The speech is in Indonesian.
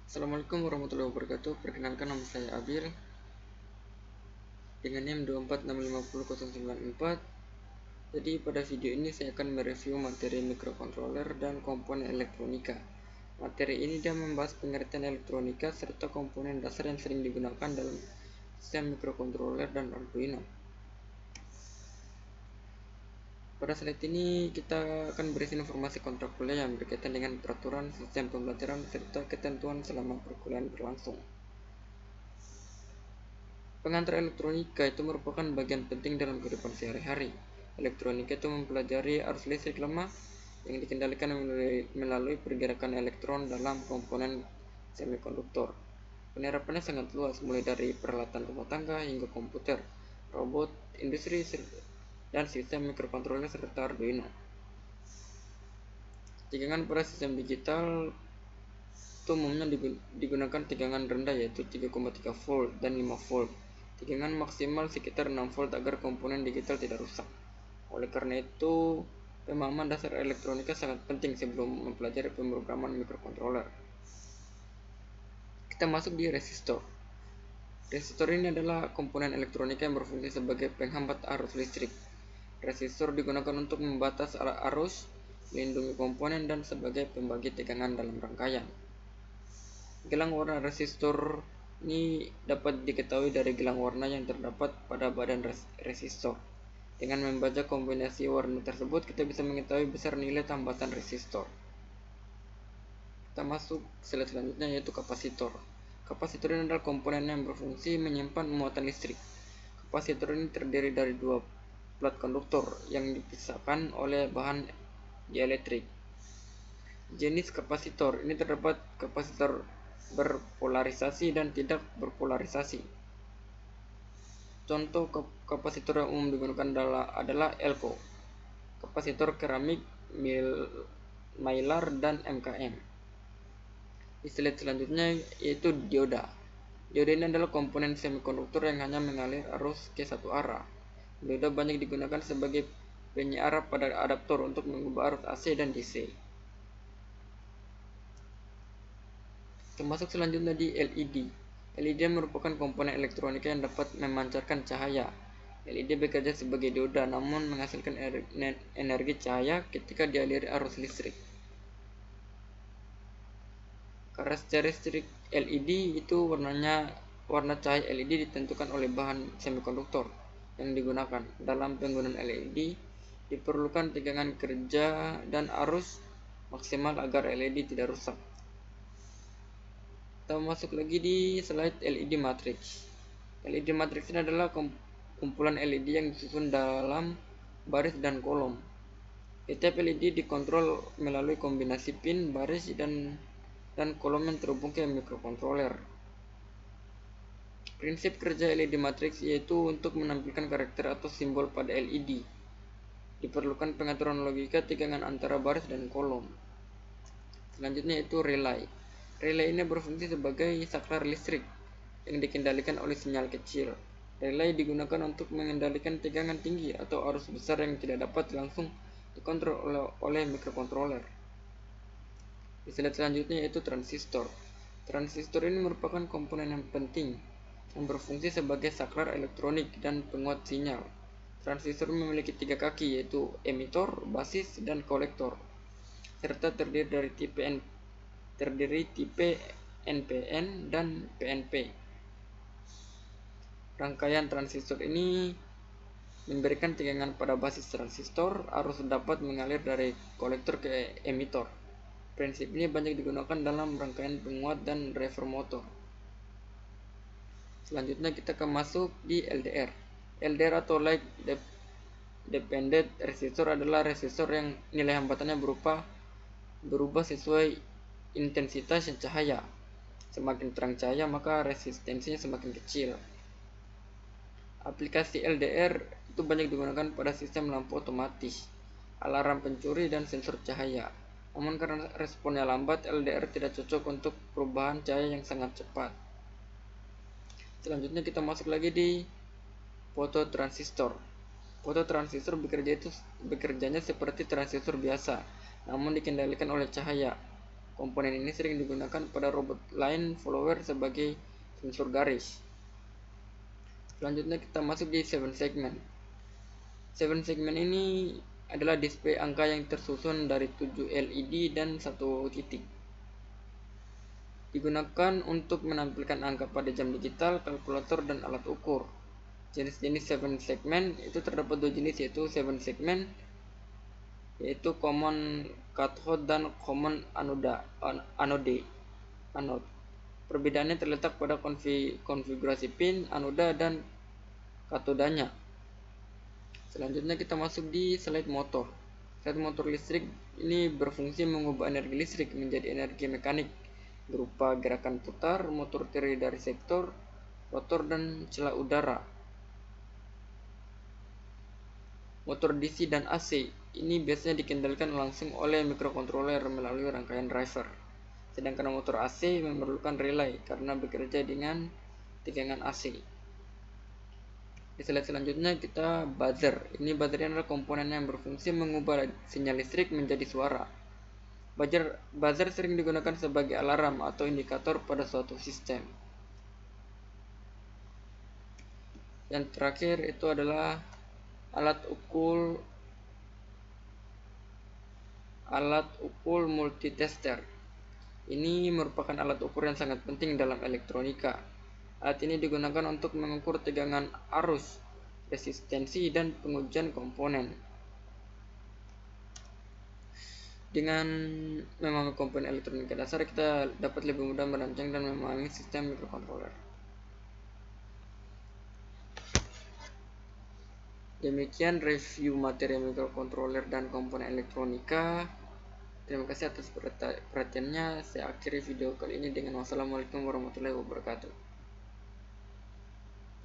Assalamualaikum warahmatullahi wabarakatuh. Perkenalkan, nama saya Abil dengan NIM 246509094. Jadi pada video ini saya akan mereview materi microcontroller dan komponen elektronika. Materi ini dia membahas pengertian elektronika serta komponen dasar yang sering digunakan dalam sistem microcontroller dan Arduino. Pada slide ini kita akan berisi informasi kontrak kuliah yang berkaitan dengan peraturan sistem pembelajaran serta ketentuan selama perkuliahan berlangsung. Pengantar elektronika itu merupakan bagian penting dalam kehidupan sehari-hari. Elektronika itu mempelajari arus listrik lemah yang dikendalikan melalui pergerakan elektron dalam komponen semikonduktor. Penerapannya sangat luas, mulai dari peralatan rumah tangga hingga komputer, robot, industri, dan sistem microcontroller serta Arduino. Tegangan pada sistem digital itu umumnya digunakan tegangan rendah, yaitu 3,3 volt dan 5 volt. Tegangan maksimal sekitar 6 volt agar komponen digital tidak rusak. Oleh karena itu, pemahaman dasar elektronika sangat penting sebelum mempelajari pemrograman microcontroller. Kita masuk di resistor. Resistor ini adalah komponen elektronika yang berfungsi sebagai penghambat arus listrik. Resistor digunakan untuk membatas arus, melindungi komponen, dan sebagai pembagi tegangan dalam rangkaian. Gelang warna resistor ini dapat diketahui dari gelang warna yang terdapat pada badan resistor. Dengan membaca kombinasi warna tersebut, kita bisa mengetahui besar nilai tambatan resistor. Kita masuk slide selanjutnya, yaitu kapasitor. Kapasitor ini adalah komponen yang berfungsi menyimpan muatan listrik. Kapasitor ini terdiri dari dua plat konduktor yang dipisahkan oleh bahan dielektrik. Jenis kapasitor ini terdapat kapasitor berpolarisasi dan tidak berpolarisasi. Contoh kapasitor yang umum digunakan adalah elko, kapasitor keramik, mylar, dan MKM. Di slide selanjutnya yaitu dioda. Dioda ini adalah komponen semikonduktor yang hanya mengalir arus ke satu arah. Dioda banyak digunakan sebagai penyiar pada adaptor untuk mengubah arus AC dan DC. Termasuk selanjutnya di LED. LED merupakan komponen elektronika yang dapat memancarkan cahaya. LED bekerja sebagai dioda namun menghasilkan energi cahaya ketika dialiri arus listrik. Karakteristik LED itu warna cahaya LED ditentukan oleh bahan semikonduktor yang digunakan. Dalam penggunaan LED diperlukan tegangan kerja dan arus maksimal agar LED tidak rusak. Kita masuk lagi di slide LED matrix. LED matrix ini adalah kumpulan LED yang disusun dalam baris dan kolom. Setiap LED dikontrol melalui kombinasi pin, baris, dan kolom yang terhubung ke microcontroller. Prinsip kerja LED matrix yaitu untuk menampilkan karakter atau simbol pada LED. Diperlukan pengaturan logika tegangan antara baris dan kolom. Selanjutnya yaitu relay. Relay ini berfungsi sebagai saklar listrik yang dikendalikan oleh sinyal kecil. Relay digunakan untuk mengendalikan tegangan tinggi atau arus besar yang tidak dapat langsung dikontrol oleh microcontroller. Di slide selanjutnya yaitu transistor. Transistor ini merupakan komponen yang penting yang berfungsi sebagai saklar elektronik dan penguat sinyal. Transistor memiliki 3 kaki, yaitu emitor, basis, dan kolektor, serta terdiri tipe NPN dan PNP. Rangkaian transistor ini memberikan tegangan pada basis transistor. Arus dapat mengalir dari kolektor ke emitor. Prinsip ini banyak digunakan dalam rangkaian penguat dan driver motor. Selanjutnya kita akan masuk di LDR. LDR atau Light Dependent Resistor adalah resistor yang nilai hambatannya berubah sesuai intensitas cahaya. Semakin terang cahaya, maka resistensinya semakin kecil. Aplikasi LDR itu banyak digunakan pada sistem lampu otomatis, alarm pencuri, dan sensor cahaya. Namun karena responnya lambat, LDR tidak cocok untuk perubahan cahaya yang sangat cepat. Selanjutnya kita masuk lagi di fototransistor. Fototransistor bekerjanya seperti transistor biasa, namun dikendalikan oleh cahaya. Komponen ini sering digunakan pada robot line follower sebagai sensor garis. Selanjutnya kita masuk di 7 segment. 7 segment ini adalah display angka yang tersusun dari 7 LED dan 1 titik. Digunakan untuk menampilkan angka pada jam digital, kalkulator, dan alat ukur. Jenis-jenis 7 segment itu terdapat dua jenis, yaitu 7 segment yaitu common cathode dan common anode. Perbedaannya terletak pada konfigurasi pin, anoda, dan katodanya. Selanjutnya kita masuk di slide motor. Slide motor listrik ini berfungsi mengubah energi listrik menjadi energi mekanik berupa gerakan putar, motor terdiri dari sektor, rotor, dan celah udara. Motor DC dan AC ini biasanya dikendalikan langsung oleh mikrokontroler melalui rangkaian driver. Sedangkan motor AC memerlukan relay karena bekerja dengan tegangan AC. Di slide selanjutnya kita buzzer. Ini buzzer adalah komponen yang berfungsi mengubah sinyal listrik menjadi suara. Buzzer sering digunakan sebagai alarm atau indikator pada suatu sistem. Yang terakhir itu adalah alat ukur multitester. Ini merupakan alat ukur yang sangat penting dalam elektronika. Alat ini digunakan untuk mengukur tegangan arus, resistensi, dan pengujian komponen. Dengan memahami komponen elektronika dasar, kita dapat lebih mudah merancang dan memahami sistem mikrokontroler. Demikian review materi mikrokontroler dan komponen elektronika. Terima kasih atas perhatiannya. Saya akhiri video kali ini dengan wassalamualaikum warahmatullahi wabarakatuh.